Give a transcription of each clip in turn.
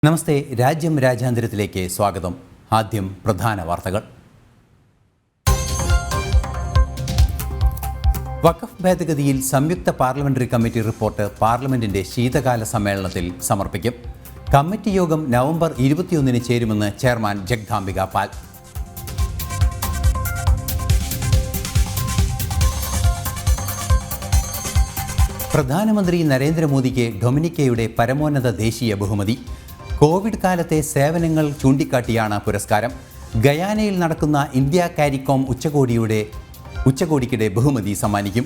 നമസ്തേ. രാജ്യം രാജ്യാന്തരത്തിലേക്ക് സ്വാഗതം. ആദ്യം പ്രധാന വാർത്തകൾ. വഖഫ് ഭേദഗതിയിൽ സംയുക്ത പാർലമെന്ററി കമ്മിറ്റി റിപ്പോർട്ട് പാർലമെന്റിന്റെ ശീതകാല സമ്മേളനത്തിൽ സമർപ്പിക്കും. കമ്മിറ്റി യോഗം നവംബർ 21 ചേരുമെന്ന് ചെയർമാൻ ജഗ്ദാംബിക പാൽ. പ്രധാനമന്ത്രി നരേന്ദ്രമോദിക്ക് ഡൊമിനിക്കയുടെ പരമോന്നത ദേശീയ ബഹുമതി. കോവിഡ് കാലത്തെ സേവനങ്ങൾ ചൂണ്ടിക്കാട്ടിയാണ് പുരസ്കാരം. ഗയാനയിൽ നടക്കുന്ന ഇന്ത്യ കാരിക്കോം ഉച്ചകോടിക്കിടെ ബഹുമതി സമ്മാനിക്കും.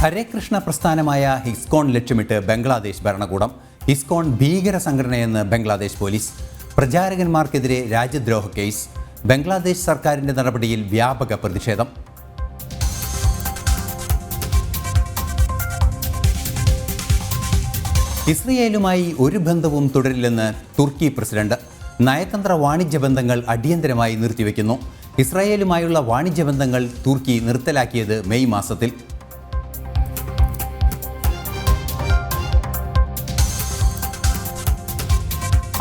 ഹരേകൃഷ്ണ പ്രസ്ഥാനമായ ഇസ്കോൺ ലക്ഷ്യമിട്ട് ബംഗ്ലാദേശ് ഭരണകൂടം. ഇസ്കോൺ ഭീകര സംഘടനയെന്ന് ബംഗ്ലാദേശ് പോലീസ്. പ്രചാരകന്മാർക്കെതിരെ രാജ്യദ്രോഹ കേസ്. ബംഗ്ലാദേശ് സർക്കാരിൻ്റെ നടപടിയിൽ വ്യാപക പ്രതിഷേധം. ഇസ്രയേലുമായി ഒരു ബന്ധവും തുടരില്ലെന്ന് തുർക്കി പ്രസിഡന്റ്. നയതന്ത്ര വാണിജ്യ ബന്ധങ്ങൾ അടിയന്തരമായി നിർത്തിവെക്കുന്നു. ഇസ്രായേലുമായുള്ള വാണിജ്യ ബന്ധങ്ങൾ തുർക്കി നിർത്തലാക്കിയത് മെയ് മാസത്തിൽ.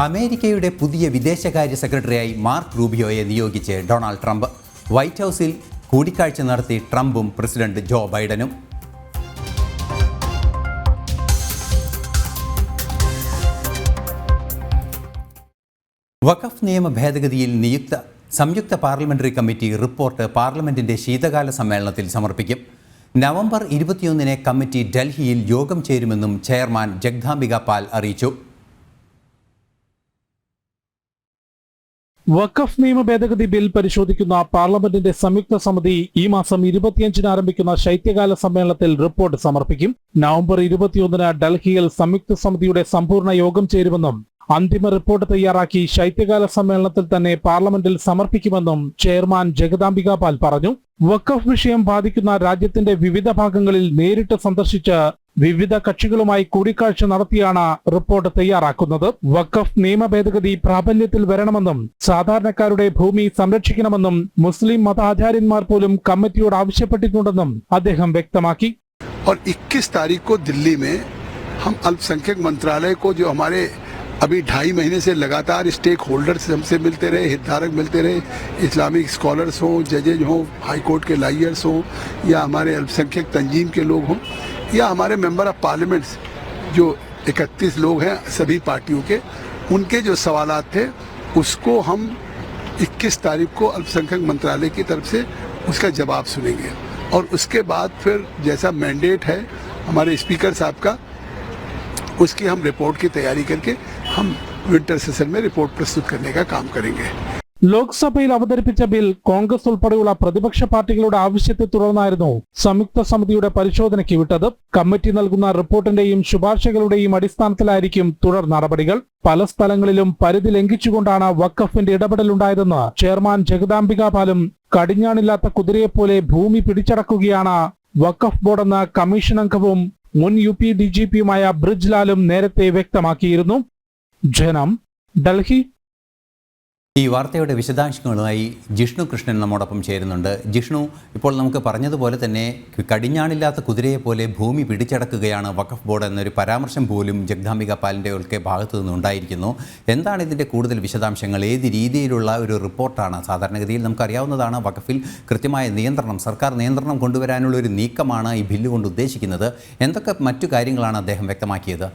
അമേരിക്കയുടെ പുതിയ വിദേശകാര്യ സെക്രട്ടറിയായി മാർക്ക് റൂബിയോയെ നിയോഗിച്ച് ഡൊണാൾഡ് ട്രംപ്. വൈറ്റ് ഹൗസിൽ കൂടിക്കാഴ്ച നടത്തി ട്രംപും പ്രസിഡന്റ് ജോ ബൈഡനും. വഖഫ് നിയമ ഭേദഗതിയിൽ സംയുക്ത പാർലമെന്ററി കമ്മിറ്റി റിപ്പോർട്ട് പാർലമെന്റിന്റെ ശീതകാല സമ്മേളനത്തിൽ സമർപ്പിക്കും. നവംബർ 21 കമ്മിറ്റി ഡൽഹിയിൽ യോഗം ചേരുമെന്നും ചെയർമാൻ ജഗ്ദാംബിക പാൽ അറിയിച്ചു. വഖഫ് നിയമ ഭേദഗതി ബിൽ പരിശോധിക്കുന്ന പാർലമെന്റിന്റെ സംയുക്ത സമിതി ഈ മാസം 25 ആരംഭിക്കുന്ന ശൈത്യകാല സമ്മേളനത്തിൽ റിപ്പോർട്ട് സമർപ്പിക്കും. നവംബർ 21 ഡൽഹിയിൽ സംയുക്ത സമിതിയുടെ സമ്പൂർണ്ണ യോഗം ചേരുമെന്നും അന്തിമ റിപ്പോർട്ട് തയ്യാറാക്കി ശൈത്യകാല സമ്മേളനത്തിൽ തന്നെ പാർലമെന്റിൽ സമർപ്പിക്കുമെന്നും ചെയർമാൻ ജഗദാംബിക പാൽ പറഞ്ഞു. വഖഫ് വിഷയം ബാധിക്കുന്ന രാജ്യത്തിന്റെ വിവിധ ഭാഗങ്ങളിൽ നേരിട്ട് സന്ദർശിച്ച് വിവിധ കക്ഷികളുമായി കൂടിക്കാഴ്ച നടത്തിയാണ് റിപ്പോർട്ട് തയ്യാറാക്കുന്നത്. വഖഫ് നിയമ ഭേദഗതി പ്രാബല്യത്തിൽ വരണമെന്നും സാധാരണക്കാരുടെ ഭൂമി സംരക്ഷിക്കണമെന്നും മുസ്ലിം മതാചാര്യന്മാർ പോലും കമ്മിറ്റിയോട് ആവശ്യപ്പെട്ടിട്ടുണ്ടെന്നും അദ്ദേഹം വ്യക്തമാക്കി. और 21 तारीख को दिल्ली में हम अल्पसंख्यक मंत्रालय को जो हमारे अभी 2.5 महीने से लगातार स्टेक होल्डर्स हमसे मिलते रहे, हितधारक मिलते रहे, इस्लामिक स्कॉलर्स हों, जजेज हों, हाई कोर्ट के लायर्स हों, या हमारे अल्पसंख्यक तंजीम के लोग हों, या हमारे मेंबर ऑफ पार्लियामेंट्स जो 31 लोग हैं सभी पार्टियों के, उनके जो सवालात थे उसको हम 21 तारीख को अल्पसंख्यक मंत्रालय की तरफ से उसका जवाब सुनेंगे. और उसके बाद फिर जैसा मैंडेट है हमारे स्पीकर साहब का, उसकी हम रिपोर्ट की तैयारी करके हम विंटर सेशन में रिपोर्ट प्रस्तुत करने का काम करेंगे. ലോക്സഭയിൽ അവതരിപ്പിച്ച ബിൽ കോൺഗ്രസ് ഉൾപ്പെടെയുള്ള പ്രതിപക്ഷ പാർട്ടികളുടെ ആവശ്യത്തെ തുടർന്നായിരുന്നു സംയുക്ത സമിതിയുടെ പരിശോധനയ്ക്ക് വിട്ടത്. കമ്മിറ്റി നൽകുന്ന റിപ്പോർട്ടിന്റെയും ശുപാർശകളുടെയും അടിസ്ഥാനത്തിലായിരിക്കും തുടർ നടപടികൾ. പല സ്ഥലങ്ങളിലും പരിധി ലംഘിച്ചുകൊണ്ടാണ് വഖഫിന്റെ ഇടപെടലുണ്ടായതെന്ന് ചെയർമാൻ ജഗദാംബിക പാലും കടിഞ്ഞാണില്ലാത്ത കുതിരയെപ്പോലെ ഭൂമി പിടിച്ചടക്കുകയാണ് വഖഫ് ബോർഡെന്ന് കമ്മീഷൻ അംഗവും മുൻ UP DGPയുമായ ബ്രിജ് ലാലും നേരത്തെ വ്യക്തമാക്കിയിരുന്നു. ജനം, ഡൽഹി. ഈ വാർത്തയുടെ വിശദാംശങ്ങളുമായി ജിഷ്ണു കൃഷ്ണൻ നമ്മോടൊപ്പം ചേരുന്നുണ്ട്. ജിഷ്ണു, ഇപ്പോൾ നമുക്ക് പറഞ്ഞതുപോലെ തന്നെ കടിഞ്ഞാണില്ലാത്ത കുതിരയെ പോലെ ഭൂമി പിടിച്ചടക്കുകയാണ് വഖഫ് ബോർഡ് എന്നൊരു പരാമർശം പോലും ജഗ്ദാംബിക പാലിൻ്റെ ഒക്കെ ഭാഗത്തു നിന്നുണ്ടായിരിക്കുന്നു. എന്താണ് ഇതിൻ്റെ കൂടുതൽ വിശദാംശങ്ങൾ? ഏത് രീതിയിലുള്ള ഒരു റിപ്പോർട്ടാണ്? സാധാരണഗതിയിൽ നമുക്കറിയാവുന്നതാണ് വഖഫിൽ കൃത്യമായ നിയന്ത്രണം, സർക്കാർ നിയന്ത്രണം കൊണ്ടുവരാനുള്ള ഒരു നീക്കമാണ് ഈ ബില്ല് കൊണ്ട് ഉദ്ദേശിക്കുന്നത്. എന്തൊക്കെ മറ്റു കാര്യങ്ങളാണ് അദ്ദേഹം വ്യക്തമാക്കിയത്?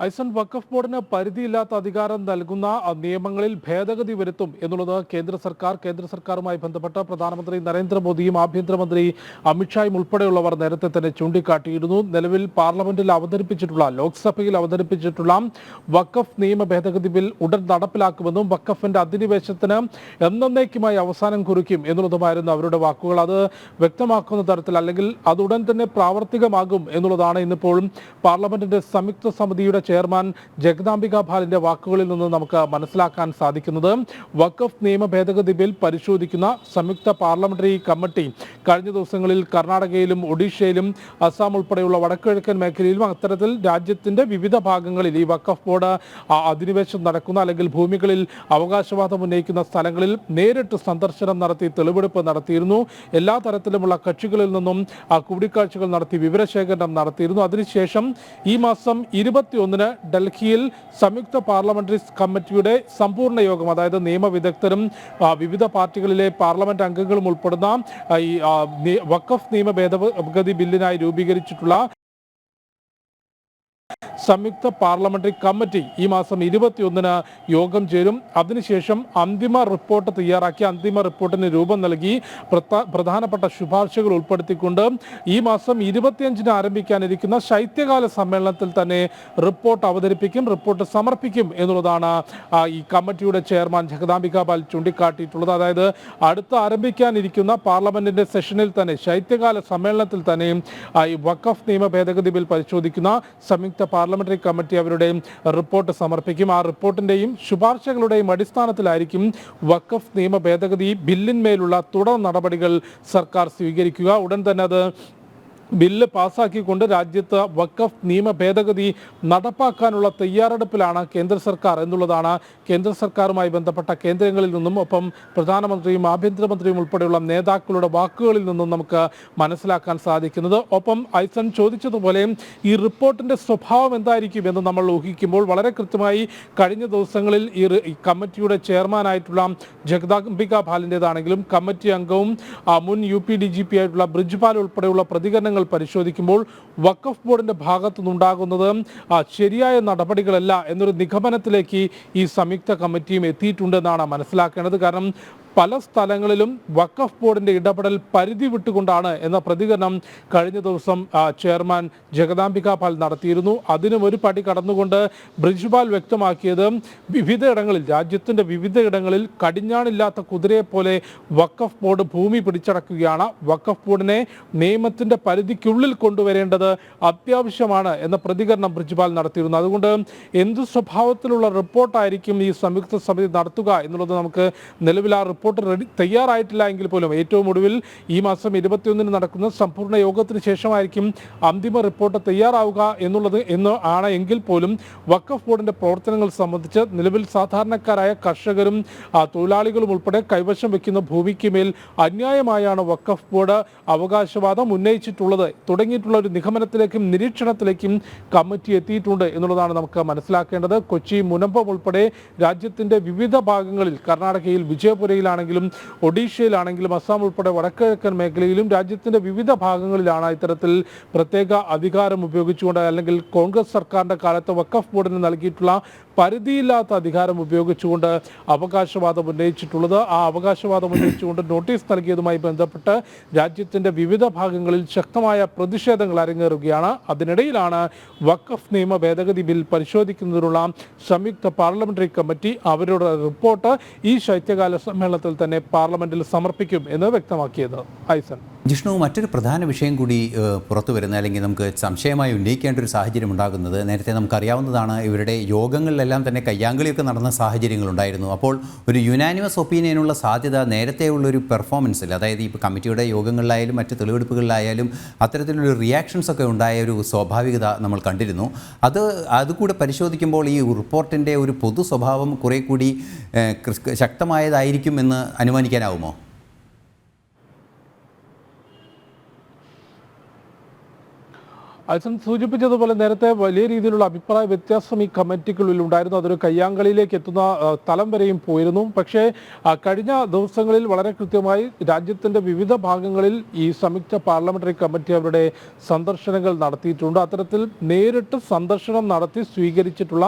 ഐസൺ, വഖഫ് ബോർഡിന് പരിധിയില്ലാത്ത അധികാരം നൽകുന്ന നിയമങ്ങളിൽ ഭേദഗതി വരുത്തും എന്നുള്ളത് കേന്ദ്ര സർക്കാരുമായി ബന്ധപ്പെട്ട പ്രധാനമന്ത്രി നരേന്ദ്രമോദിയും ആഭ്യന്തരമന്ത്രി അമിത്ഷായും ഉൾപ്പെടെയുള്ളവർ നേരത്തെ തന്നെ ചൂണ്ടിക്കാട്ടിയിരുന്നു. നിലവിൽ പാർലമെന്റിൽ ലോക്സഭയിൽ അവതരിപ്പിച്ചിട്ടുള്ള വഖഫ് നിയമ ഭേദഗതി ബിൽ ഉടൻ നടപ്പിലാക്കുമെന്നും വഖഫിന്റെ അധിനിവേശത്തിന് എന്നേക്കുമായി അവസാനം കുറിക്കും എന്നുള്ളതുമായിരുന്നു അവരുടെ വാക്കുകൾ. അത് വ്യക്തമാക്കുന്ന തരത്തിൽ, അല്ലെങ്കിൽ അത് ഉടൻ തന്നെ പ്രാവർത്തികമാകും എന്നുള്ളതാണ് ഇന്നിപ്പോൾ പാർലമെന്റിന്റെ സംയുക്ത സമിതിയുടെ ചെയർമാൻ ജഗദാംബിക പാലിന്റെ വാക്കുകളിൽ നിന്ന് നമുക്ക് മനസ്സിലാക്കാൻ സാധിക്കുന്നത്. വഖഫ് നിയമ ഭേദഗതി ബിൽ പരിശോധിക്കുന്ന സംയുക്ത പാർലമെന്ററി കമ്മിറ്റി കഴിഞ്ഞ ദിവസങ്ങളിൽ കർണാടകയിലും ഒഡീഷയിലും അസം ഉൾപ്പെടെയുള്ള വടക്കുകിഴക്കൻ മേഖലയിലും അത്തരത്തിൽ രാജ്യത്തിന്റെ വിവിധ ഭാഗങ്ങളിൽ ഈ വഖഫ് ബോർഡ് അധിനിവേശം നടക്കുന്ന അല്ലെങ്കിൽ ഭൂമികളിൽ അവകാശവാദം ഉന്നയിക്കുന്ന സ്ഥലങ്ങളിൽ നേരിട്ട് സന്ദർശനം നടത്തി തെളിവെടുപ്പ് നടത്തിയിരുന്നു. എല്ലാ തരത്തിലുമുള്ള കക്ഷികളിൽ നിന്നും കൂടിക്കാഴ്ചകൾ നടത്തി വിവരശേഖരണം നടത്തിയിരുന്നു. അതിനുശേഷം ഈ മാസം 21-ന് ഡൽഹിയിൽ സംയുക്ത പാർലമെന്ററി കമ്മിറ്റിയുടെ സമ്പൂർണ്ണ യോഗം, അതായത് നിയമവിദഗ്ധരും വിവിധ പാർട്ടികളിലെ പാർലമെന്റ് അംഗങ്ങളും ഉൾപ്പെടുന്ന ഈ വഖഫ് നിയമ ഭേദഗതി ബില്ലിനായി രൂപീകരിച്ചിട്ടുള്ള സംയുക്ത പാർലമെന്ററി കമ്മിറ്റി ഈ മാസം 21-ന് യോഗം ചേരും. അതിനുശേഷം അന്തിമ റിപ്പോർട്ട് തയ്യാറാക്കി അന്തിമ റിപ്പോർട്ടിന് രൂപം നൽകി പ്രധാനപ്പെട്ട ശുപാർശകൾ ഉൾപ്പെടുത്തിക്കൊണ്ട് ഈ മാസം 25-ന് ആരംഭിക്കാനിരിക്കുന്ന ശൈത്യകാല സമ്മേളനത്തിൽ തന്നെ റിപ്പോർട്ട് അവതരിപ്പിക്കും, റിപ്പോർട്ട് സമർപ്പിക്കും എന്നുള്ളതാണ് ഈ കമ്മിറ്റിയുടെ ചെയർമാൻ ജഗദാംബിക പാൽ ചൂണ്ടിക്കാട്ടിയിട്ടുള്ളത്. അതായത് അടുത്ത ആരംഭിക്കാനിരിക്കുന്ന പാർലമെന്റിന്റെ സെഷനിൽ തന്നെ ശൈത്യകാല സമ്മേളനത്തിൽ തന്നെ ഈ വഖഫ് നിയമ ഭേദഗതി ബിൽ പരിശോധിക്കുന്ന സംയുക്ത പാർലമെന്ററി കമ്മിറ്റി അവരുടെ റിപ്പോർട്ട് സമർപ്പിക്കും. ആ റിപ്പോർട്ടിന്റെയും ശുപാർശകളുടെയും അടിസ്ഥാനത്തിലായിരിക്കും വഖഫ് നിയമ ഭേദഗതി ബില്ലിന്മേലുള്ള തുടർ നടപടികൾ സർക്കാർ സ്വീകരിക്കുക. ഉടൻ തന്നെ അത് ബില്ല് പാസ്സാക്കിക്കൊണ്ട് രാജ്യത്ത് വഖഫ് നിയമ ഭേദഗതി നടപ്പാക്കാനുള്ള തയ്യാറെടുപ്പിലാണ് കേന്ദ്ര സർക്കാർ എന്നുള്ളതാണ് കേന്ദ്ര സർക്കാരുമായി ബന്ധപ്പെട്ട കേന്ദ്രങ്ങളിൽ നിന്നും ഒപ്പം പ്രധാനമന്ത്രിയും ആഭ്യന്തരമന്ത്രിയും ഉൾപ്പെടെയുള്ള നേതാക്കളുടെ വാക്കുകളിൽ നിന്നും നമുക്ക് മനസ്സിലാക്കാൻ സാധിക്കുന്നത്. ഒപ്പം ഐസൻ ചോദിച്ചതുപോലെ ഈ റിപ്പോർട്ടിന്റെ സ്വഭാവം എന്തായിരിക്കും എന്ന് നമ്മൾ ഊഹിക്കുമ്പോൾ വളരെ കൃത്യമായി കഴിഞ്ഞ ദിവസങ്ങളിൽ ഈ കമ്മിറ്റിയുടെ ചെയർമാനായിട്ടുള്ള ജഗദാംബിക പാലിൻ്റെതാണെങ്കിലും കമ്മിറ്റി അംഗവും മുൻ UPDGP ആയിട്ടുള്ള ബ്രിജ്പാൽ ഉൾപ്പെടെയുള്ള പ്രതികരണങ്ങൾ പരിശോധിക്കുമ്പോൾ വഖഫ് ബോർഡിന്റെ ഭാഗത്തു നിന്നുണ്ടാകുന്നത് ശരിയായ നടപടികളല്ല എന്നൊരു നിഗമനത്തിലേക്ക് ഈ സംയുക്ത കമ്മിറ്റിയും എത്തിയിട്ടുണ്ടെന്നാണ് മനസ്സിലാക്കേണ്ടത്. കാരണം പല സ്ഥലങ്ങളിലും വഖഫ് ബോർഡിന്റെ ഇടപെടൽ പരിധി വിട്ടുകൊണ്ടാണ് എന്ന പ്രതികരണം കഴിഞ്ഞ ദിവസം ചെയർമാൻ ജഗദാംബിക പാൽ നടത്തിയിരുന്നു. അതിനും ഒരു പടി കടന്നുകൊണ്ട് ബ്രിജ്പാൽ വ്യക്തമാക്കിയത് വിവിധയിടങ്ങളിൽ രാജ്യത്തിന്റെ വിവിധയിടങ്ങളിൽ കടിഞ്ഞാണില്ലാത്ത കുതിരയെ പോലെ വഖഫ് ബോർഡ് ഭൂമി പിടിച്ചടക്കുകയാണ്. വഖഫ് ബോർഡിനെ നിയമത്തിന്റെ പരിധിക്കുള്ളിൽ കൊണ്ടുവരേണ്ടത് അത്യാവശ്യമാണ് എന്ന പ്രതികരണം ബ്രിജ്പാൽ നടത്തിയിരുന്നു. അതുകൊണ്ട് എന്തു സ്വഭാവത്തിലുള്ള റിപ്പോർട്ടായിരിക്കും ഈ സംയുക്ത സമിതി നടത്തുക എന്നുള്ളത് നമുക്ക് നിലവിൽ ആ റിപ്പോർട്ട് തയ്യാറായിട്ടില്ല എങ്കിൽ പോലും ഏറ്റവും ഒടുവിൽ ഈ മാസം 21-ന് നടക്കുന്ന സമ്പൂർണ്ണ യോഗത്തിന് ശേഷമായിരിക്കും അന്തിമ റിപ്പോർട്ട് തയ്യാറാവുക ആണ് എങ്കിൽ പോലും വഖഫ് ബോർഡിന്റെ പ്രവർത്തനങ്ങൾ സംബന്ധിച്ച് നിലവിൽ സാധാരണക്കാരായ കർഷകരും തൊഴിലാളികളും ഉൾപ്പെടെ കൈവശം വെക്കുന്ന ഭൂമിക്ക് മേൽ അന്യായമായാണ് വഖഫ് ബോർഡ് അവകാശവാദം ഉന്നയിച്ചിട്ടുള്ളത് തുടങ്ങിയിട്ടുള്ള ഒരു നിഗമനത്തിലേക്കും നിരീക്ഷണത്തിലേക്കും കമ്മിറ്റി എത്തിയിട്ടുണ്ട് എന്നുള്ളതാണ് നമുക്ക് മനസ്സിലാക്കേണ്ടത്. കൊച്ചി, മുനമ്പം ഉൾപ്പെടെ രാജ്യത്തിന്റെ വിവിധ ഭാഗങ്ങളിൽ കർണാടകയിൽ വിജയപുരയിലാണ് ാണെങ്കിലും ഒഡീഷയിലാണെങ്കിലും അസം ഉൾപ്പെടെ വടക്കിഴക്കൻ മേഖലയിലും രാജ്യത്തിന്റെ വിവിധ ഭാഗങ്ങളിലാണ് ഇത്തരത്തിൽ പ്രത്യേക അധികാരം ഉപയോഗിച്ചുകൊണ്ട് അല്ലെങ്കിൽ കോൺഗ്രസ് സർക്കാരിന്റെ കാലത്ത് വഖഫ് ബോർഡിന് നൽകിയിട്ടുള്ള പരിധിയില്ലാത്ത അധികാരം ഉപയോഗിച്ചുകൊണ്ട് അവകാശവാദം ഉന്നയിച്ചിട്ടുള്ളത്. ആ അവകാശവാദം ഉന്നയിച്ചുകൊണ്ട് നോട്ടീസ് നൽകിയതുമായി ബന്ധപ്പെട്ട് രാജ്യത്തിന്റെ വിവിധ ഭാഗങ്ങളിൽ ശക്തമായ പ്രതിഷേധങ്ങൾ അരങ്ങേറുകയാണ്. അതിനിടയിലാണ് വഖഫ് നിയമ ഭേദഗതി ബിൽ പരിശോധിക്കുന്നതിനുള്ള സംയുക്ത പാർലമെന്ററി കമ്മിറ്റി അവരുടെ റിപ്പോർട്ട് ഈ ശൈത്യകാല സമ്മേളനത്തിൽ തന്നെ പാർലമെന്റിൽ സമർപ്പിക്കും എന്ന് വ്യക്തമാക്കിയത്. ഐസൻ ജിഷ്ണു, മറ്റൊരു പ്രധാന വിഷയം കൂടി പുറത്തു വരുന്ന അല്ലെങ്കിൽ നമുക്ക് സംശയമായി ഉന്നയിക്കേണ്ട ഒരു സാഹചര്യം ഉണ്ടാകുന്നത്, നേരത്തെ നമുക്കറിയാവുന്നതാണ് ഇവരുടെ യോഗങ്ങളിലെല്ലാം തന്നെ കയ്യാങ്കളിയൊക്കെ നടന്ന സാഹചര്യങ്ങളുണ്ടായിരുന്നു. അപ്പോൾ ഒരു യുനാനിമസ് ഒപ്പീനിയനുള്ള സാധ്യത നേരത്തെയുള്ളൊരു പെർഫോമൻസിൽ, അതായത് ഇപ്പോൾ കമ്മിറ്റിയുടെ യോഗങ്ങളിലായാലും മറ്റ് തെളിവെടുപ്പുകളിലായാലും അത്തരത്തിലൊരു റിയാക്ഷൻസ് ഒക്കെ ഉണ്ടായ ഒരു സ്വാഭാവികത നമ്മൾ കണ്ടിരുന്നു. അതുകൂടെ പരിശോധിക്കുമ്പോൾ ഈ റിപ്പോർട്ടിൻ്റെ ഒരു പൊതു സ്വഭാവം കുറേ കൂടി ശക്തമായതായിരിക്കും എന്ന് അനുമാനിക്കാനാവുമോ? അച്ഛൻ സൂചിപ്പിച്ചതുപോലെ നേരത്തെ വലിയ രീതിയിലുള്ള അഭിപ്രായ വ്യത്യാസം ഈ കമ്മിറ്റിക്കുള്ളിൽ ഉണ്ടായിരുന്നു. അതൊരു കയ്യാങ്കളിയിലേക്ക് എത്തുന്ന തലം വരെയും പോയിരുന്നു. പക്ഷേ കഴിഞ്ഞ ദിവസങ്ങളിൽ വളരെ കൃത്യമായി രാജ്യത്തിൻ്റെ വിവിധ ഭാഗങ്ങളിൽ ഈ സംയുക്ത പാർലമെന്ററി കമ്മിറ്റി അവരുടെ സന്ദർശനങ്ങൾ നടത്തിയിട്ടുണ്ട്. അത്തരത്തിൽ നേരിട്ട് സന്ദർശനം നടത്തി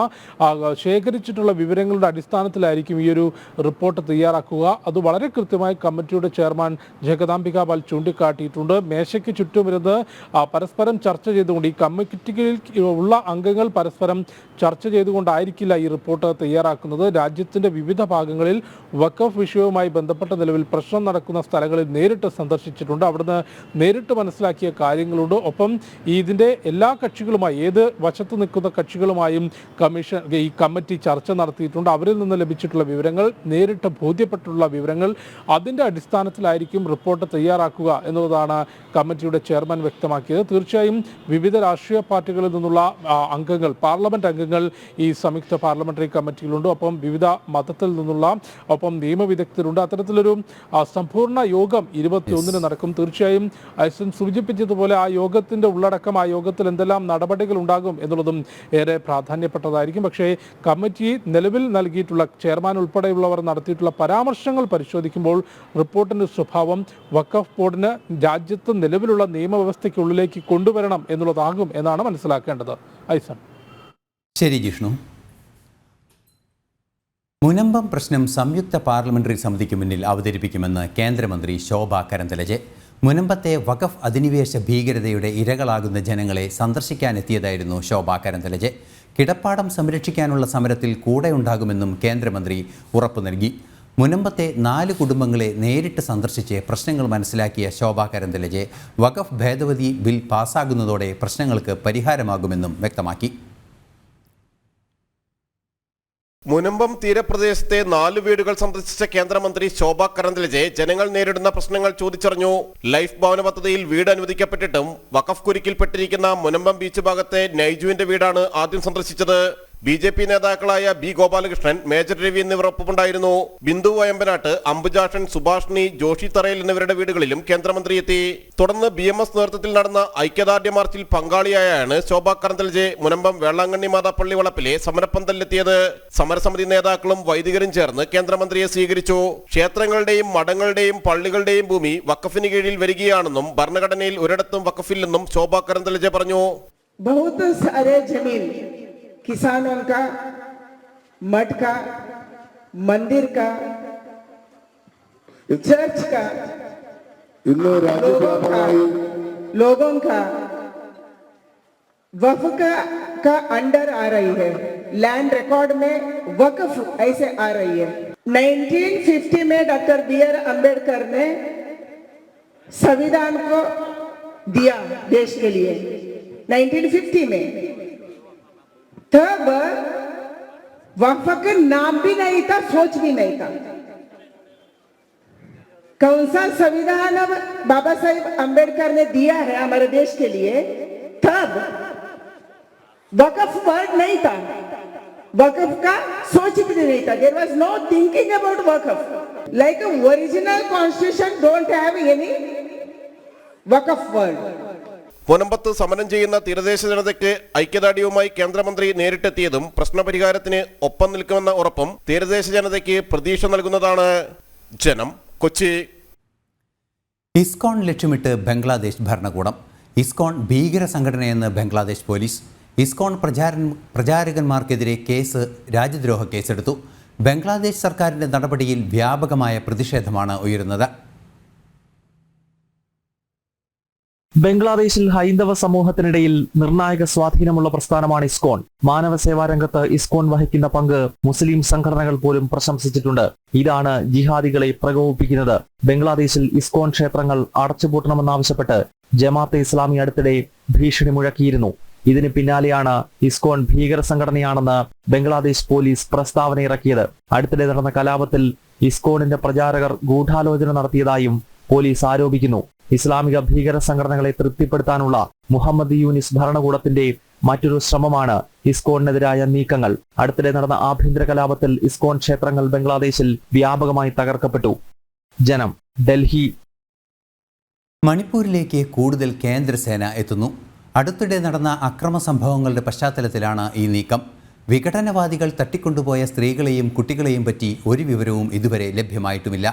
ശേഖരിച്ചിട്ടുള്ള വിവരങ്ങളുടെ അടിസ്ഥാനത്തിലായിരിക്കും ഈ ഒരു റിപ്പോർട്ട് തയ്യാറാക്കുക. അത് വളരെ കൃത്യമായി കമ്മിറ്റിയുടെ ചെയർമാൻ ജഗദാംബിക പാൽ ചൂണ്ടിക്കാട്ടിയിട്ടുണ്ട്. മേശയ്ക്ക് ചുറ്റുമിരുന്ന് പരസ്പരം ചർച്ച ചെയ്ത് ചെയ്തുകൊണ്ട് ഈ കമ്മിറ്റിയിൽ ഉള്ള അംഗങ്ങൾ പരസ്പരം ചർച്ച ചെയ്തുകൊണ്ടായിരിക്കില്ല ഈ റിപ്പോർട്ട് തയ്യാറാക്കുന്നത്. രാജ്യത്തിൻ്റെ വിവിധ ഭാഗങ്ങളിൽ വഖഫ് വിഷയവുമായി ബന്ധപ്പെട്ട നിലവിൽ പ്രശ്നം നടക്കുന്ന സ്ഥലങ്ങളിൽ നേരിട്ട് സന്ദർശിച്ചിട്ടുണ്ട്. അവിടുന്ന് നേരിട്ട് മനസ്സിലാക്കിയ കാര്യങ്ങളുണ്ട്. ഒപ്പം ഇതിൻ്റെ എല്ലാ കക്ഷികളുമായി, ഏത് വശത്ത് നിൽക്കുന്ന കക്ഷികളുമായും ഈ കമ്മിറ്റി ചർച്ച നടത്തിയിട്ടുണ്ട്. അവരിൽ നിന്ന് ലഭിച്ചിട്ടുള്ള വിവരങ്ങൾ, നേരിട്ട് ബോധ്യപ്പെട്ടുള്ള വിവരങ്ങൾ, അതിൻ്റെ അടിസ്ഥാനത്തിലായിരിക്കും റിപ്പോർട്ട് തയ്യാറാക്കുക എന്നുള്ളതാണ് കമ്മിറ്റിയുടെ ചെയർമാൻ വ്യക്തമാക്കിയത്. തീർച്ചയായും വിവിധ രാഷ്ട്രീയ പാർട്ടികളിൽ നിന്നുള്ള അംഗങ്ങൾ, പാർലമെന്റ് അംഗങ്ങൾ ഈ സംയുക്ത പാർലമെന്ററി കമ്മിറ്റിയിലുണ്ട്. ഒപ്പം വിവിധ മതത്തിൽ നിന്നുള്ള, ഒപ്പം നിയമവിദഗ്ധരുണ്ട്. അത്തരത്തിലൊരു സമ്പൂർണ്ണ യോഗം 21-ന് നടക്കും. തീർച്ചയായും ഐസൻ സൂചിപ്പിച്ചതുപോലെ ആ യോഗത്തിന്റെ ഉള്ളടക്കം, ആ യോഗത്തിൽ എന്തെല്ലാം നടപടികൾ ഉണ്ടാകും എന്നുള്ളതും ഏറെ പ്രാധാന്യപ്പെട്ടതായിരിക്കും. പക്ഷേ കമ്മിറ്റി നിലവിൽ നൽകിയിട്ടുള്ള, ചെയർമാൻ ഉൾപ്പെടെയുള്ളവർ നടത്തിയിട്ടുള്ള പരാമർശങ്ങൾ പരിശോധിക്കുമ്പോൾ റിപ്പോർട്ടിന്റെ സ്വഭാവം വഖഫ് ബോർഡിന് രാജ്യത്ത് നിലവിലുള്ള നിയമവ്യവസ്ഥയ്ക്കുള്ളിലേക്ക് കൊണ്ടുവരണം എന്നുള്ളതാകും എന്നാണ് മനസ്സിലാക്കേണ്ടത്. ഐസൻ. ശരി ജിഷ്ണു. മുനമ്പം പ്രശ്നം സംയുക്ത പാർലമെന്ററി സമിതിക്ക് മുന്നിൽ അവതരിപ്പിക്കുമെന്ന് കേന്ദ്രമന്ത്രി ശോഭ കരന്തലജെ. മുനമ്പത്തെ വഖഫ് അധിനിവേശ ഭീകരതയുടെ ഇരകളാകുന്ന ജനങ്ങളെ സന്ദർശിക്കാനെത്തിയതായിരുന്നു ശോഭ കരന്തലജെ. കിടപ്പാടം സംരക്ഷിക്കാനുള്ള സമരത്തിൽ കൂടെയുണ്ടാകുമെന്നും കേന്ദ്രമന്ത്രി ഉറപ്പു നൽകി. മുനമ്പത്തെ 4 കുടുംബങ്ങളെ നേരിട്ട് സന്ദർശിച്ച് പ്രശ്നങ്ങൾ മനസ്സിലാക്കിയ ശോഭ കരന്തലജെ വഖഫ് ഭേദഗതി ബിൽ പാസ്സാകുന്നതോടെ പ്രശ്നങ്ങൾക്ക് പരിഹാരമാകുമെന്നും വ്യക്തമാക്കി. മുനമ്പം തീരപ്രദേശത്തെ 4 വീടുകൾ സന്ദർശിച്ച കേന്ദ്രമന്ത്രി ശോഭ കരന്തലജെ ജനങ്ങൾ നേരിടുന്ന പ്രശ്നങ്ങൾ ചോദിച്ചറിഞ്ഞു. ലൈഫ് ഭവന പദ്ധതിയിൽ വീട് അനുവദിക്കപ്പെട്ടിട്ടും വഖഫ് കുരുക്കിൽപ്പെട്ടിരിക്കുന്ന മുനമ്പം ബീച്ച് ഭാഗത്തെ നൈജുവിന്റെ വീടാണ് ആദ്യം സന്ദർശിച്ചത്. BJP നേതാക്കളായ B. ഗോപാലകൃഷ്ണൻ, മേജർ രവി എന്നിവർ ഒപ്പമുണ്ടായിരുന്നു. ബിന്ദു വയമ്പനാട്ട്, അംബുജാഷൻ, സുഭാഷിണി, ജോഷി തറയിൽ എന്നിവരുടെ വീടുകളിലും കേന്ദ്രമന്ത്രി എത്തി. തുടർന്ന് BMS നേതൃത്വത്തിൽ നടന്ന ഐക്യദാർഢ്യ മാർച്ചിൽ പങ്കാളിയായാണ് ശോഭ കരന്തലജെ മുനമ്പം വേളാങ്കണ്ണി മാതാപ്പള്ളി വളപ്പിലെ സമരപ്പന്തലിലെത്തിയത്. സമരസമിതി നേതാക്കളും വൈദികരും ചേർന്ന് കേന്ദ്രമന്ത്രിയെ സ്വീകരിച്ചു. ക്ഷേത്രങ്ങളുടെയും മഠങ്ങളുടെയും പള്ളികളുടെയും ഭൂമി വഖഫിന് കീഴിൽ വരികയാണെന്നും ഭരണഘടനയിൽ ഒരിടത്തും വഖഫില്ലെന്നും ശോഭ കരന്തലജെ പറഞ്ഞു. किसानों का, मठ का, मंदिर का, चर्च का, लोगों का वक्फ का अंडर आ रही है. लैंड रिकॉर्ड में वक्फ ऐसे आ रही है. 1950 में डॉक्टर B.R. अम्बेडकर ने संविधान को दिया देश के लिए. 1950 में तब वक्फ का नाम भी नहीं था, सोच भी नहीं था. कौन सा संविधान अब बाबा साहेब अम्बेडकर ने दिया है हमारे देश के लिए, तब वक्फ वर्ड नहीं था, वक्फ का सोच भी नहीं था. There was no thinking about Waqf. Like original constitution don't have any Waqf word. മുനമ്പത്ത് സമരം ചെയ്യുന്ന തീരദേശ ജനതയ്ക്ക് ഐക്യദാർഢ്യവുമായി കേന്ദ്രമന്ത്രി നേരിട്ടെത്തിയതും പ്രശ്നപരിഹാരത്തിന് ഒപ്പം നിൽക്കുമെന്ന ഉറപ്പും തീരദേശ ജനതയ്ക്ക് പ്രതീക്ഷ നൽകുന്നതാണ്. ജനം, കൊച്ചി. ഇസ്കോൺ ലക്ഷ്യമിട്ട് ബംഗ്ലാദേശ് ഭരണകൂടം. ഇസ്കോൺ ഭീകര സംഘടനയെന്ന് ബംഗ്ലാദേശ് പോലീസ്. ഇസ്കോൺ പ്രചാരകന്മാർക്കെതിരെ രാജ്യദ്രോഹ കേസെടുത്തു. ബംഗ്ലാദേശ് സർക്കാരിൻ്റെ നടപടിയിൽ വ്യാപകമായ പ്രതിഷേധമാണ് ഉയരുന്നത്. ബംഗ്ലാദേശിൽ ഹൈന്ദവ സമൂഹത്തിനിടയിൽ നിർണായക സ്വാധീനമുള്ള പ്രസ്ഥാനമാണ് ഇസ്കോൺ. മാനവ സേവാ രംഗത്ത് ഇസ്കോൺ വഹിക്കുന്ന പങ്ക് മുസ്ലിം സംഘടനകൾ പോലും പ്രശംസിച്ചിട്ടുണ്ട്. ഇതാണ് ജിഹാദികളെ പ്രകോപിപ്പിക്കുന്നത്. ബംഗ്ലാദേശിൽ ഇസ്കോൺ ക്ഷേത്രങ്ങൾ അടച്ചുപൂട്ടണമെന്നാവശ്യപ്പെട്ട് ജമാഅത്തെ ഇസ്ലാമി അടുത്തിടെ ഭീഷണി മുഴക്കിയിരുന്നു. ഇതിന് പിന്നാലെയാണ് ഇസ്കോൺ ഭീകര സംഘടനയാണെന്ന് ബംഗ്ലാദേശ് പോലീസ് പ്രസ്താവന ഇറക്കിയത്. അടുത്തിടെ നടന്ന കലാപത്തിൽ ഇസ്കോണിന്റെ പ്രചാരകർ ഗൂഢാലോചന നടത്തിയതായും പോലീസ് ആരോപിക്കുന്നു. ഇസ്ലാമിക ഭീകര സംഘടനകളെ തൃപ്തിപ്പെടുത്താനുള്ള മുഹമ്മദ് യൂനിസ് ഭരണകൂടത്തിന്റെ മറ്റൊരു ശ്രമമാണ് ഇസ്കോണിനെതിരായ നീക്കങ്ങൾ. അടുത്തിടെ നടന്ന ആഭ്യന്തര കലാപത്തിൽ ഇസ്കോൺ ക്ഷേത്രങ്ങൾ ബംഗ്ലാദേശിൽ വ്യാപകമായി തകർക്കപ്പെട്ടു. ജനം, ഡൽഹി. മണിപ്പൂരിലേക്ക് കൂടുതൽ കേന്ദ്രസേന എത്തുന്നു. അടുത്തിടെ നടന്ന അക്രമ സംഭവങ്ങളുടെ പശ്ചാത്തലത്തിലാണ് ഈ നീക്കം. വിഘടനവാദികൾ തട്ടിക്കൊണ്ടുപോയ സ്ത്രീകളെയും കുട്ടികളെയും പറ്റി ഒരു വിവരവും ഇതുവരെ ലഭ്യമായിട്ടുമില്ല.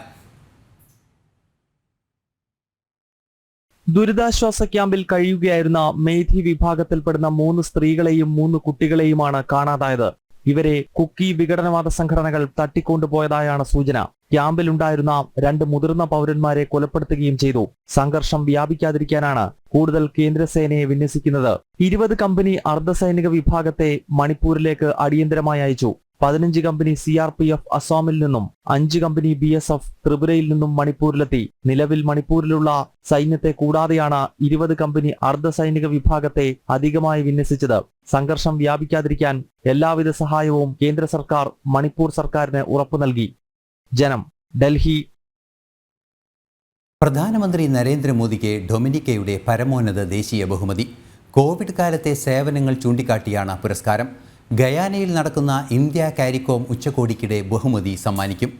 ദുരിതാശ്വാസ ക്യാമ്പിൽ കഴിയുകയായിരുന്ന മേധി വിഭാഗത്തിൽപ്പെടുന്ന 3 സ്ത്രീകളെയും 3 കുട്ടികളെയുമാണ് കാണാതായത്. ഇവരെ കുക്കി വിഘടനവാദ സംഘടനകൾ തട്ടിക്കൊണ്ടുപോയതായാണ് സൂചന. ക്യാമ്പിലുണ്ടായിരുന്ന 2 മുതിർന്ന പൗരന്മാരെ കൊലപ്പെടുത്തുകയും ചെയ്തു. സംഘർഷം വ്യാപിക്കാതിരിക്കാനാണ് കൂടുതൽ കേന്ദ്രസേനയെ വിന്യസിക്കുന്നത്. 20 കമ്പനി അർദ്ധസൈനിക വിഭാഗത്തെ മണിപ്പൂരിലേക്ക് അടിയന്തരമായി അയച്ചു. 15 കമ്പനി CRPF അസോമിൽ നിന്നും 5 കമ്പനി BSF ത്രിപുരയിൽ നിന്നും മണിപ്പൂരിലെത്തി. നിലവിൽ മണിപ്പൂരിലുള്ള സൈന്യത്തെ കൂടാതെയാണ് 20 കമ്പനി അർദ്ധസൈനിക വിഭാഗത്തെ അധികമായി വിന്യസിച്ചത്. സംഘർഷം വ്യാപിക്കാതിരിക്കാൻ എല്ലാവിധ സഹായവും കേന്ദ്ര സർക്കാർ മണിപ്പൂർ സർക്കാരിന് ഉറപ്പു നൽകി. ജനം, ഡൽഹി. പ്രധാനമന്ത്രി നരേന്ദ്രമോദിക്ക് ഡൊമിനിക്കയുടെ പരമോന്നത ദേശീയ ബഹുമതി. കോവിഡ് കാലത്തെ സേവനങ്ങൾ ചൂണ്ടിക്കാട്ടിയാണ് പുരസ്കാരം. ഗയാനയിൽ നടക്കുന്ന ഇന്ത്യ കാരിക്കോം ഉച്ചകോടിക്കിടെ ബഹുമതി സമ്മാനിക്കും.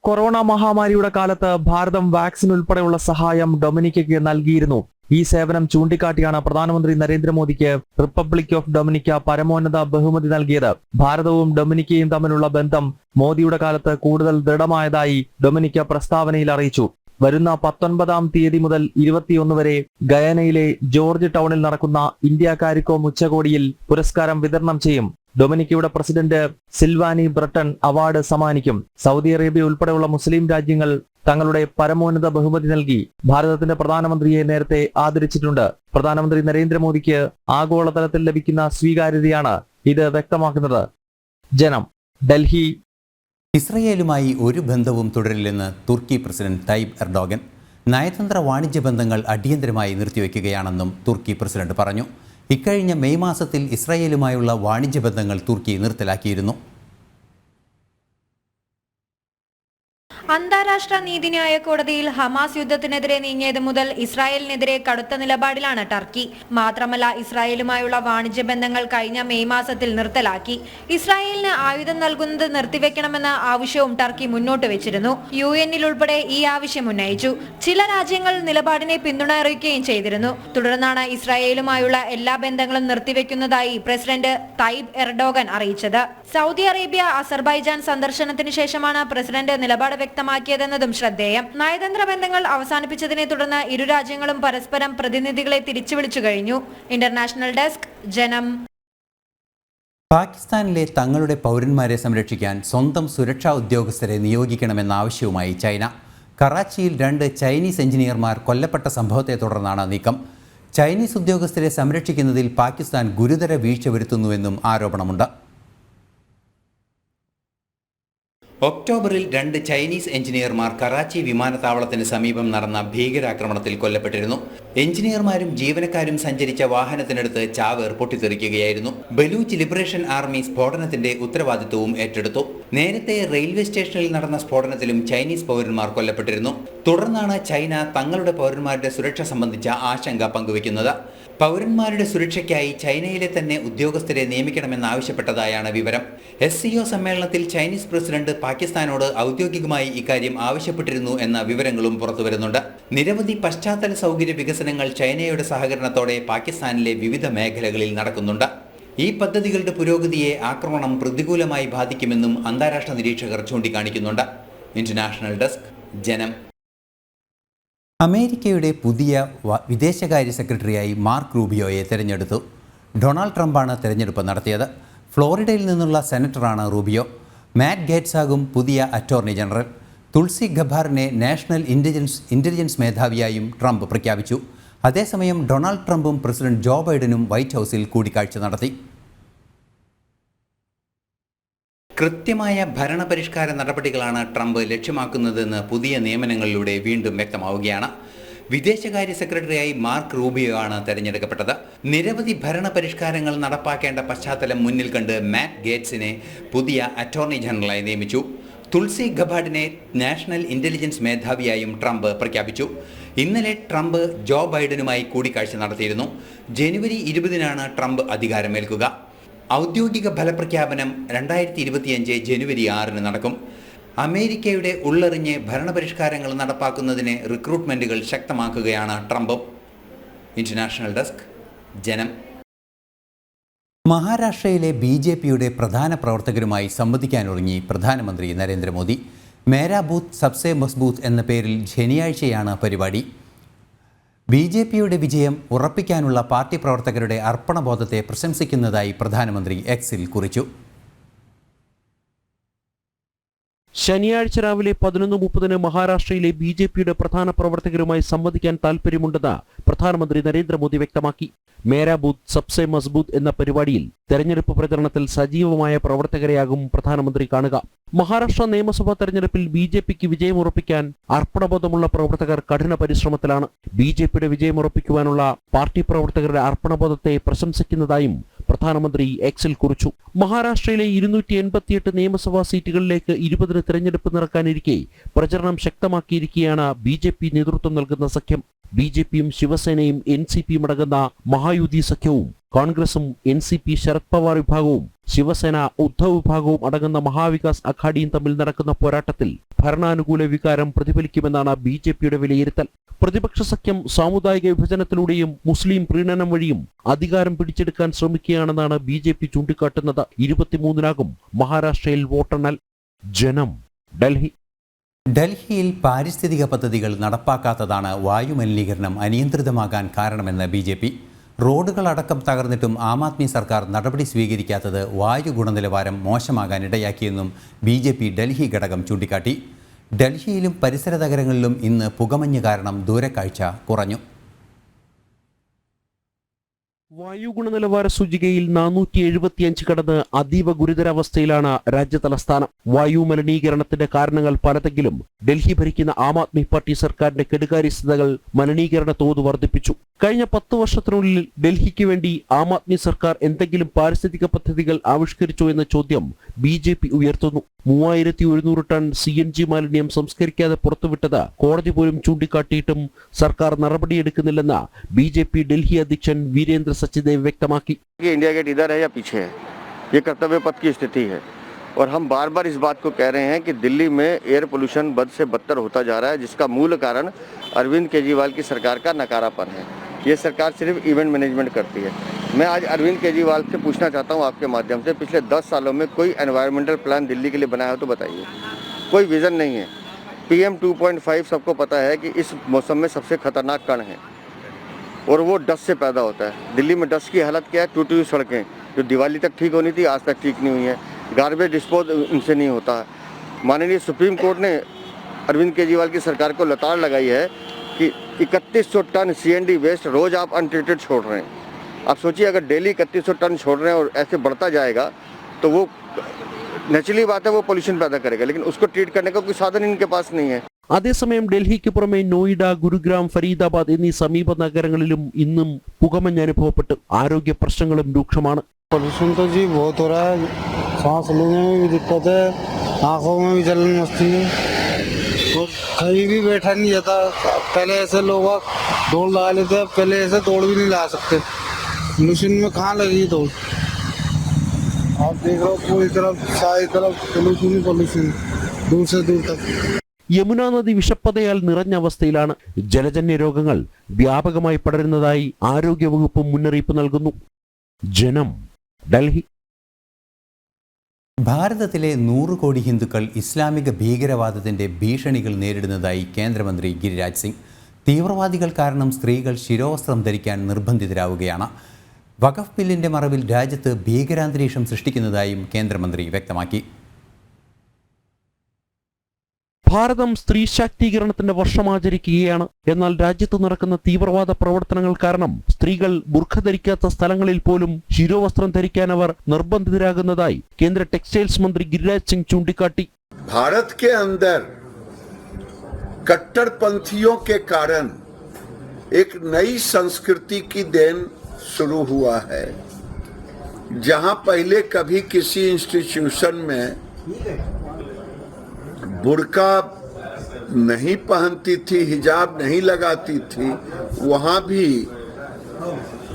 കൊറോണ മഹാമാരിയുടെ കാലത്ത് ഭാരതം വാക്സിൻ ഉൾപ്പെടെയുള്ള സഹായം ഡൊമിനിക്കയ്ക്ക് നൽകിയിരുന്നു. ഈ സേവനം ചൂണ്ടിക്കാട്ടിയാണ് പ്രധാനമന്ത്രി നരേന്ദ്രമോദിക്ക് റിപ്പബ്ലിക് ഓഫ് ഡൊമിനിക്ക പരമോന്നത ബഹുമതി നൽകിയത്. ഭാരതവും ഡൊമിനിക്കയും തമ്മിലുള്ള ബന്ധം മോദിയുടെ കാലത്ത് കൂടുതൽ ദൃഢമായതായി ഡൊമിനിക്ക പ്രസ്താവനയിൽ അറിയിച്ചു. വരുന്ന 19-ാം തീയതി മുതൽ 21 വരെ ഗയാനയിലെ ജോർജ് ടൗണിൽ നടക്കുന്ന ഇന്ത്യ കാരിക്കോം ഉച്ചകോടിയിൽ പുരസ്കാരം വിതരണം ചെയ്യും. ഡൊമിനിക്കയുടെ പ്രസിഡന്റ് സിൽവാനി ബ്രട്ടൺ അവാർഡ് സമ്മാനിക്കും. സൗദി അറേബ്യ ഉൾപ്പെടെയുള്ള മുസ്ലിം രാജ്യങ്ങൾ തങ്ങളുടെ പരമോന്നത ബഹുമതി നൽകി ഭാരതത്തിന്റെ പ്രധാനമന്ത്രിയെ നേരത്തെ ആദരിച്ചിട്ടുണ്ട്. പ്രധാനമന്ത്രി നരേന്ദ്രമോദിക്ക് ആഗോളതലത്തിൽ ലഭിക്കുന്ന സ്വീകാര്യതയാണ് ഇത് വ്യക്തമാക്കുന്നത്. ജനം, ഡൽഹി. ഇസ്രയേലുമായി ഒരു ബന്ധവും തുടരില്ലെന്ന് തുർക്കി പ്രസിഡന്റ് തയ്യിബ് എർഡോഗൻ. നയതന്ത്ര വാണിജ്യ ബന്ധങ്ങൾ അടിയന്തരമായി നിർത്തിവെക്കുകയാണെന്നും തുർക്കി പ്രസിഡന്റ് പറഞ്ഞു. ഇക്കഴിഞ്ഞ മെയ് മാസത്തിൽ ഇസ്രയേലുമായുള്ള വാണിജ്യ ബന്ധങ്ങൾ തുർക്കി നിർത്തലാക്കിയിരുന്നു. അന്താരാഷ്ട്ര നീതിന്യായ കോടതിയിൽ ഹമാസ് യുദ്ധത്തിനെതിരെ നീങ്ങിയത് മുതൽ ഇസ്രായേലിനെതിരെ കടുത്ത നിലപാടിലാണ് ടർക്കി. മാത്രമല്ല, ഇസ്രായേലുമായുള്ള വാണിജ്യ ബന്ധങ്ങൾ കഴിഞ്ഞ മെയ് മാസത്തിൽ നിർത്തലാക്കി. ഇസ്രായേലിന് ആയുധം നൽകുന്നത് നിർത്തിവെക്കണമെന്ന ആവശ്യവും ടർക്കി മുന്നോട്ട് വെച്ചിരുന്നു. UN-ൽ ഉൾപ്പെടെ ഈ ആവശ്യം ഉന്നയിച്ചു. ചില രാജ്യങ്ങൾ നിലപാടിനെ പിന്തുണ അറിയിക്കുകയും ചെയ്തിരുന്നു. തുടർന്നാണ് ഇസ്രായേലുമായുള്ള എല്ലാ ബന്ധങ്ങളും നിർത്തിവെക്കുന്നതായി പ്രസിഡന്റ് തയ്യിബ് എർഡോഗൻ അറിയിച്ചത്. സൗദി അറേബ്യ, അസർബൈജാൻ സന്ദർശനത്തിന് ശേഷമാണ് പ്രസിഡന്റ് നിലപാട് വ്യക്തമാക്കിയതെന്നതും ശ്രദ്ധേയം. നയതന്ത്ര ബന്ധങ്ങൾ അവസാനിപ്പിച്ചതിനെ തുടർന്ന് ഇരു രാജ്യങ്ങളും പരസ്പരം പ്രതിനിധികളെ തിരിച്ചു വിളിച്ചു കഴിഞ്ഞു. ഇന്റർനാഷണൽ ഡെസ്ക്, ജനം. പാകിസ്ഥാനിലെ തങ്ങളുടെ പൗരന്മാരെ സംരക്ഷിക്കാൻ സ്വന്തം സുരക്ഷാ ഉദ്യോഗസ്ഥരെ നിയോഗിക്കണമെന്ന ആവശ്യവുമായി ചൈന. കറാച്ചിയിൽ 2 ചൈനീസ് എഞ്ചിനീയർമാർ കൊല്ലപ്പെട്ട സംഭവത്തെ തുടർന്നാണ് നീക്കം. ചൈനീസ് ഉദ്യോഗസ്ഥരെ സംരക്ഷിക്കുന്നതിൽ പാകിസ്ഥാൻ ഗുരുതര വീഴ്ച വരുത്തുന്നുവെന്നും ആരോപണമുണ്ട്. ഒക്ടോബറിൽ 2 ചൈനീസ് എഞ്ചിനീയർമാർ കറാച്ചി വിമാനത്താവളത്തിന് സമീപം നടന്ന ഭീകരാക്രമണത്തിൽ കൊല്ലപ്പെട്ടിരുന്നു. എഞ്ചിനീയർമാരും ജീവനക്കാരും സഞ്ചരിച്ച വാഹനത്തിനടുത്ത് ചാവേർ പൊട്ടിത്തെറിക്കുകയായിരുന്നു. ബലൂച്ച് ലിബറേഷൻ ആർമി സ്ഫോടനത്തിന്റെ ഉത്തരവാദിത്വവും ഏറ്റെടുത്തു. നേരത്തെ റെയിൽവേ സ്റ്റേഷനിൽ നടന്ന സ്ഫോടനത്തിലും ചൈനീസ് പൗരന്മാർ കൊല്ലപ്പെട്ടിരുന്നു. തുടർന്നാണ് ചൈന തങ്ങളുടെ പൗരന്മാരുടെ സുരക്ഷ സംബന്ധിച്ച ആശങ്ക പങ്കുവയ്ക്കുന്നത്. പൗരന്മാരുടെ സുരക്ഷയ്ക്കായി ചൈനയിലെ തന്നെ ഉദ്യോഗസ്ഥരെ നിയമിക്കണമെന്നാവശ്യപ്പെട്ടതായാണ് വിവരം. SCO സമ്മേളനത്തിൽ ചൈനീസ് പ്രസിഡന്റ് പാകിസ്ഥാനോട് ഔദ്യോഗികമായി ഇക്കാര്യം ആവശ്യപ്പെട്ടിരുന്നു എന്ന വിവരങ്ങളും പുറത്തുവരുന്നുണ്ട്. നിരവധി പശ്ചാത്തല സൗകര്യ വികസനങ്ങൾ ചൈനയുടെ സഹകരണത്തോടെ പാകിസ്ഥാനിലെ വിവിധ മേഖലകളിൽ നടക്കുന്നുണ്ട്. ഈ പദ്ധതികളുടെ പുരോഗതിയെ ആക്രമണം പ്രതികൂലമായി ബാധിക്കുമെന്നും അന്താരാഷ്ട്ര നിരീക്ഷകർ ചൂണ്ടിക്കാണിക്കുന്നുണ്ട്. ഇന്റർനാഷണൽ ഡെസ്ക്, ജനം. അമേരിക്കയുടെ പുതിയ വിദേശകാര്യ സെക്രട്ടറിയായി മാർക്ക് റൂബിയോയെ തിരഞ്ഞെടുത്തു. ഡൊണാൾഡ് ട്രംപാണ് തിരഞ്ഞെടുപ്പ് നടത്തിയത്. ഫ്ലോറിഡയിൽ നിന്നുള്ള സെനറ്ററാണ് റൂബിയോ. മാറ്റ് ഗേറ്റ്സാകും പുതിയ അറ്റോർണി ജനറൽ. തുൾസി ഗബാറിനെ നാഷണൽ ഇന്റലിജൻസ് മേധാവിയായും ട്രംപ് പ്രഖ്യാപിച്ചു. അതേസമയം ഡൊണാൾഡ് ട്രംപും പ്രസിഡന്റ് ജോ ബൈഡനും വൈറ്റ് ഹൗസിൽ കൂടിക്കാഴ്ച നടത്തി. കൃത്യമായ ഭരണപരിഷ്കാര നടപടികളാണ് ട്രംപ് ലക്ഷ്യമാക്കുന്നതെന്ന് പുതിയ നിയമനങ്ങളിലൂടെ വീണ്ടും വ്യക്തമാവുകയാണ്. വിദേശകാര്യ സെക്രട്ടറിയായി മാർക്ക് റൂബിയോ ആണ് തെരഞ്ഞെടുക്കപ്പെട്ടത്. നിരവധി ഭരണപരിഷ്കാരങ്ങൾ നടപ്പാക്കേണ്ട പശ്ചാത്തലം മുന്നിൽ കണ്ട് മാറ്റ് ഗേറ്റ്സിനെ പുതിയ അറ്റോർണി ജനറലായി നിയമിച്ചു. തുൾസി ഗബാർഡിനെ നാഷണൽ ഇന്റലിജൻസ് മേധാവിയായും ട്രംപ് പ്രഖ്യാപിച്ചു. ഇന്നലെ ട്രംപ് ജോ ബൈഡനുമായി കൂടിക്കാഴ്ച നടത്തിയിരുന്നു. ജനുവരി 20-നാണ് ട്രംപ് അധികാരമേൽക്കുക. ഔദ്യോഗിക ഫലപ്രഖ്യാപനം 2025 ജനുവരി 6-ന് നടക്കും. അമേരിക്കയുടെ ഉള്ളറിഞ്ഞ് ഭരണപരിഷ്കാരങ്ങൾ നടപ്പാക്കുന്നതിന് റിക്രൂട്ട്മെന്റുകൾ ശക്തമാക്കുകയാണ് ട്രംപ്. ഇന്റർനാഷണൽ ഡെസ്ക്, ജനം. മഹാരാഷ്ട്രയിലെ BJPയുടെ പ്രധാന പ്രവർത്തകരുമായി സംവദിക്കാനൊരുങ്ങി പ്രധാനമന്ത്രി നരേന്ദ്രമോദി. മേരാ ബൂത്ത് സബ്സെ മസ്ബൂത്ത് എന്ന പേരിൽ ശനിയാഴ്ചയാണ് പരിപാടി. BJPയുടെ വിജയം ഉറപ്പിക്കാനുള്ള പാർട്ടി പ്രവർത്തകരുടെ അർപ്പണബോധത്തെ പ്രശംസിക്കുന്നതായി പ്രധാനമന്ത്രി എക്സിൽ കുറിച്ചു. ശനിയാഴ്ച രാവിലെ 11:30 മഹാരാഷ്ട്രയിലെ BJPയുടെ പ്രധാന പ്രവർത്തകരുമായി സംവദിക്കാൻ താൽപ്പര്യമുണ്ടെന്ന് പ്രധാനമന്ത്രി നരേന്ദ്രമോദി വ്യക്തമാക്കി. മേരാ ബൂത്ത് സബ്സെ മസ്ബൂത്ത് എന്ന പരിപാടിയിൽ തെരഞ്ഞെടുപ്പ് പ്രചരണത്തിൽ സജീവമായ പ്രവർത്തകരെയാകും പ്രധാനമന്ത്രി കാണുക. മഹാരാഷ്ട്ര നിയമസഭാ തെരഞ്ഞെടുപ്പിൽ BJPക്ക് വിജയമുറപ്പിക്കാൻ അർപ്പണബോധമുള്ള പ്രവർത്തകർ കഠിന പരിശ്രമത്തിലാണ്. BJPയുടെ വിജയമുറപ്പിക്കുവാനുള്ള പാർട്ടി പ്രവർത്തകരുടെ അർപ്പണബോധത്തെ പ്രശംസിക്കുന്നതായും പ്രധാനമന്ത്രി എക്സിൽ കുറിച്ചു. മഹാരാഷ്ട്രയിലെ 288 നിയമസഭാ സീറ്റുകളിലേക്ക് 20 തെരഞ്ഞെടുപ്പ് നടക്കാനിരിക്കെ പ്രചരണം ശക്തമാക്കിയിരിക്കുകയാണ് BJP നേതൃത്വം നൽകുന്ന സഖ്യം. BJPയും ശിവസേനയും NCPയും അടങ്ങുന്ന മഹായുതി സഖ്യവും കോൺഗ്രസും NCP ശരത് പവാർ വിഭാഗവും ശിവസേന ഉദ്ധവ് വിഭാഗവും അടങ്ങുന്ന മഹാവികാസ് അഘാഡിയും തമ്മിൽ നടക്കുന്ന പോരാട്ടത്തിൽ ഭരണാനുകൂല വികാരം പ്രതിഫലിക്കുമെന്നാണ് BJPയുടെ വിലയിരുത്തൽ. പ്രതിപക്ഷ സഖ്യം സാമുദായിക വിഭജനത്തിലൂടെയും മുസ്ലിം പ്രീണനം വഴിയും അധികാരം പിടിച്ചെടുക്കാൻ ശ്രമിക്കുകയാണെന്നാണ് BJP ചൂണ്ടിക്കാട്ടുന്നത്. 23-നാകും മഹാരാഷ്ട്രയിൽ വോട്ടെണ്ണൽ. ജനം, ഡൽഹി. ഡൽഹിയിൽ പാരിസ്ഥിതിക പദ്ധതികൾ നടപ്പാക്കാത്തതാണ് വായുമലിനീകരണം അനിയന്ത്രിതമാകാൻ കാരണമെന്ന് BJP. റോഡുകളടക്കം തകർന്നിട്ടും ആം ആദ്മി സർക്കാർ നടപടി സ്വീകരിക്കാത്തത് വായു ഗുണനിലവാരം മോശമാകാൻ ഇടയാക്കിയെന്നും BJP ഡൽഹി ഘടകം ചൂണ്ടിക്കാട്ടി. ഡൽഹിയിലും പരിസര നഗരങ്ങളിലും ഇന്ന് പുകമഞ്ഞ് കാരണം ദൂരക്കാഴ്ച കുറഞ്ഞു. വായു ഗുണനിലവാര സൂചികയിൽ 475 കടന്ന് അതീവ ഗുരുതരാവസ്ഥയിലാണ് രാജ്യ തലസ്ഥാനം. വായു മലിനീകരണത്തിന്റെ കാരണങ്ങൾ പലതെങ്കിലും ഡൽഹി ഭരിക്കുന്ന ആം ആദ്മി പാർട്ടി സർക്കാരിന്റെ കെടുകാര്യസ്ഥതകൾ മലിനീകരണ തോത് വർദ്ധിപ്പിച്ചു. കഴിഞ്ഞ 10 വർഷത്തിനുള്ളിൽ ഡൽഹിക്ക് വേണ്ടി ആം ആദ്മി സർക്കാർ എന്തെങ്കിലും പാരിസ്ഥിതിക പദ്ധതികൾ ആവിഷ്കരിച്ചോ എന്ന ചോദ്യം BJP ഉയർത്തുന്നു. 3100 ടൺ CNG മാലിന്യം സംസ്കരിക്കാതെ പുറത്തുവിട്ടത് കോടതി പോലും ചൂണ്ടിക്കാട്ടിയിട്ടും സർക്കാർ നടപടിയെടുക്കുന്നില്ലെന്ന് BJP ഡൽഹി അധ്യക്ഷൻ വീരേന്ദ്ര सचदेव व्यक्तमाकी. इंडिया गेट इधर है या पीछे है, ये कर्तव्य पथ की स्थिति है और हम बार बार इस बात को कह रहे हैं कि दिल्ली में एयर पोल्यूशन बद से बदतर होता जा रहा है, जिसका मूल कारण अरविंद केजरीवाल की सरकार का नकारापन है. ये सरकार सिर्फ इवेंट मैनेजमेंट करती है. मैं आज अरविंद केजरीवाल से पूछना चाहता हूँ आपके माध्यम से, पिछले 10 सालों में कोई एनवायरमेंटल प्लान दिल्ली के लिए बनाया हो तो बताइए. कोई विजन नहीं है. PM 2.5 सबको पता है कि इस मौसम में सबसे खतरनाक कण है और वो डस्ट से पैदा होता है. दिल्ली में डस्ट की हालत क्या है? टूटी हुई सड़कें जो दिवाली तक ठीक होनी थी आज तक ठीक नहीं हुई है. गार्बेज डिस्पोज इनसे नहीं होता है. माननीय सुप्रीम कोर्ट ने अरविंद केजरीवाल की सरकार को लताड़ लगाई है कि 3100 टन CND वेस्ट रोज आप अनट्रीटेड छोड़ रहे हैं. आप सोचिए अगर डेली 3100 टन छोड़ रहे हैं और ऐसे बढ़ता जाएगा तो वो नेचुरली बात है, वो पोल्यूशन पैदा करेगा, लेकिन उसको ट्रीट करने का कोई साधन इनके पास नहीं है. അതേസമയം ഡൽഹിക്ക് പുറമെ നോയിഡ, ഗുരുഗ്രാം, ഫരീദാബാദ് എന്നീ സമീപ നഗരങ്ങളിലും ഇന്നും പുകമഞ്ഞ് അനുഭവപ്പെട്ടു. ആരോഗ്യ പ്രശ്നങ്ങളും രൂക്ഷമാണ്. पोल्यूशन तो जी बहुत हो रहा है, सांस लेने में भी दिक्कत है, आंखों में भी जलन मचती है और कहीं भी बैठा नहीं जाता. पहले ऐसे लोग दौड़ लगा लेते हैं, पहले ऐसे दौड़ भी नहीं ला सकते. पोल्यूशन में कहाँ लगेगी दौड़? आप देख रहे हो पूरी तरफ सारी तरफ पोल्यूशन दूर से दूर तक. യമുനാ നദി വിഷപ്പതയാൽ നിറഞ്ഞ അവസ്ഥയിലാണ്. ജലജന്യ രോഗങ്ങൾ വ്യാപകമായി പടരുന്നതായി ആരോഗ്യവകുപ്പ് മുന്നറിയിപ്പ് നൽകുന്നു. ജനം, ഡൽഹി. ഭാരതത്തിലെ 100 കോടി ഹിന്ദുക്കൾ ഇസ്ലാമിക ഭീകരവാദത്തിന്റെ ഭീഷണികൾ നേരിടുന്നതായി കേന്ദ്രമന്ത്രി ഗിരിരാജ് സിംഗ്. തീവ്രവാദികൾ കാരണം സ്ത്രീകൾ ശിരോവസ്ത്രം ധരിക്കാൻ നിർബന്ധിതരാവുകയാണ്. വഖഫ് ബില്ലിന്റെ മറവിൽ രാജ്യത്ത് ഭീകരാന്തരീക്ഷം സൃഷ്ടിക്കുന്നതായും കേന്ദ്രമന്ത്രി വ്യക്തമാക്കി. ഭാരതം സ്ത്രീ ശാക്തീകരണത്തിന്റെ വർഷം ആചരിക്കുകയാണ്. എന്നാൽ രാജ്യത്ത് നടക്കുന്ന തീവ്രവാദ പ്രവർത്തനങ്ങൾ കാരണം സ്ത്രീകൾ ബുർഖ ധരിക്കാത്ത സ്ഥലങ്ങളിൽ പോലും ശിരോവസ്ത്രം ധരിക്കാൻ അവർ നിർബന്ധിതരാകുന്നതായി കേന്ദ്ര ടെക്സ്റ്റൈൽസ് മന്ത്രി ഗിരിരാജ് സിംഗ് ചൂണ്ടിക്കാട്ടി. भारत के अंदर कट्टरपंथियों के कारण एक नई संस्कृति की देन शुरू हुआ है, जहां पहले कभी किसी इंस्टीट्यूशन में बुर्का नहीं पहनती थी, हिजाब नहीं लगाती थी, वहां भी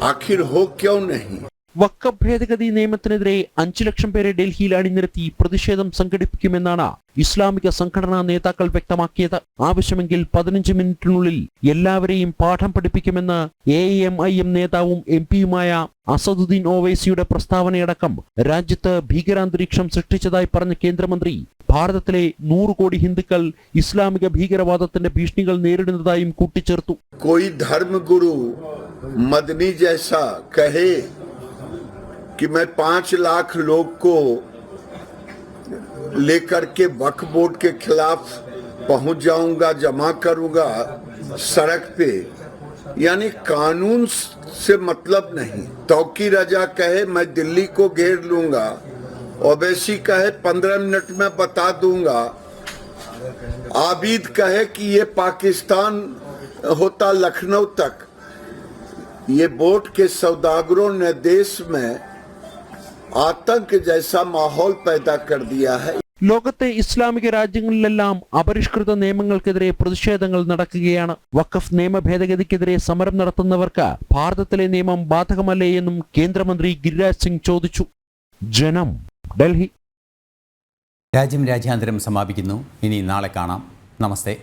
आखिर हो क्यों नहीं. വഖഫ് ഭേദഗതി നിയമത്തിനെതിരെ 5 ലക്ഷം പേരെ ഡൽഹിയിൽ അണിനിരത്തി പ്രതിഷേധം സംഘടിപ്പിക്കുമെന്നാണ് ഇസ്ലാമിക സംഘടനാ നേതാക്കൾ വ്യക്തമാക്കിയത്. ആവശ്യമെങ്കിൽ 15 മിനിറ്റിനുള്ളിൽ എല്ലാവരെയും പാഠം പഠിപ്പിക്കുമെന്ന് AIM നേതാവും MP-യുമായ അസദുദ്ദീൻ ഒവൈസിയുടെ പ്രസ്താവനയടക്കം രാജ്യത്ത് ഭീകരാന്തരീക്ഷം സൃഷ്ടിച്ചതായി പറഞ്ഞ കേന്ദ്രമന്ത്രി ഭാരതത്തിലെ 100 കോടി ഹിന്ദുക്കൾ ഇസ്ലാമിക ഭീകരവാദത്തിന്റെ ഭീഷണികൾ നേരിടുന്നതായും കൂട്ടിച്ചേർത്തു. कोई धर्मगुरु मदनी जैसा कहे कि मैं 5 लाख लोग को लेकर के वक्फ बोर्ड के खिलाफ पहुंच जाऊंगा, जमा करूंगा सड़क पे, यानी कानून से मतलब नहीं। तौकी रजा कहे मैं दिल्ली को घेर लूंगा, ओवैसी कहे 15 मिनट में बता दूंगा, आबिद कहे कि ये पाकिस्तान होता लखनऊ तक। ये बोट के सौदागरों ने देश में आतंक जैसा माहौल पैदा कर दिया है. ലോകത്തെ ഇസ്ലാമിക രാജ്യങ്ങളിലെല്ലാം അപരിഷ്കൃത നിയമങ്ങൾക്കെതിരെ പ്രതിഷേധങ്ങൾ നടക്കുകയാണ്. വഖഫ് നിയമ ഭേദഗതിക്കെതിരെ സമരം നടത്തുന്നവർക്ക് ഭാരതത്തിലെ നിയമം ബാധകമല്ലേ എന്നും കേന്ദ്രമന്ത്രി ഗിരിരാജ് സിംഗ് ചോദിച്ചു. ജനം, ഡൽഹി. രാജ്യാന്തരം സമാപിക്കുന്നു. ഇനി നാളെ കാണാം. നമസ്തേ.